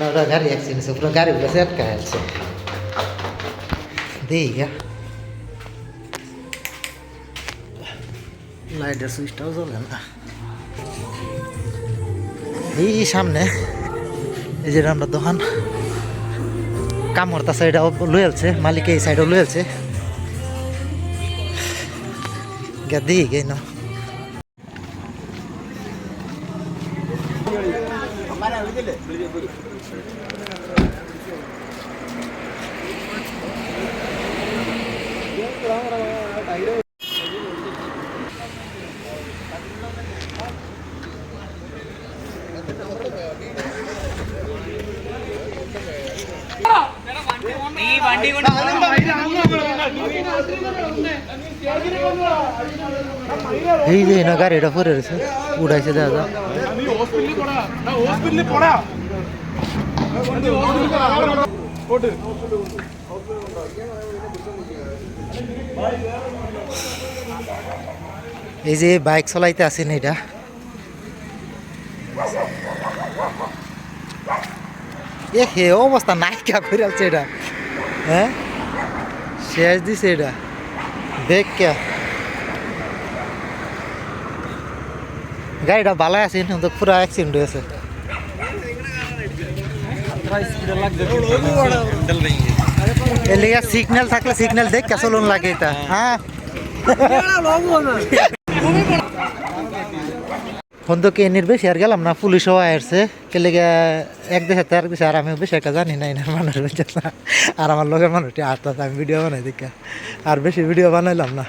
ওরা গাড়ি অ্যাক্সিডেন্ট হয়েছে পুরো গাড়িগুলো আটকা আছে দেই গা লাইটের সুইচটাও জ্বলে না এই সামনে এই যে আমরা দোকান কামড়তা সাইডও লয়েছে মালিক এই সাইডও লয়েছে গা দিই গে না এই যে না গাড়িটা পরে রয়েছে উড়াইছে দাদা এই যে বাইক চলাইতে আছেন এটা এ হে অবস্থা নাইকা করে আছে এটা হ্যাঁ শেষ দিছে এটা দেখ কে গাড়িটা ভালো আছে কিন্তু পুরো অ্যাক্সিডেন্ট হয়েছে সিগন্যাল থাকলে সিগন্যাল দেখ কে চলুন লাগে এটা হ্যাঁ বন্ধুকে এনির বেশি আর গেলাম না পুলিশও আসছে কেলে এক দেশে তো এক দেশে আর আমি বেশি একটা জানি নাই না মানুষ আর আমার লোকের মানুষটি আসতে আমি ভিডিও বানাই দেখে আর বেশি ভিডিও বানাইলাম না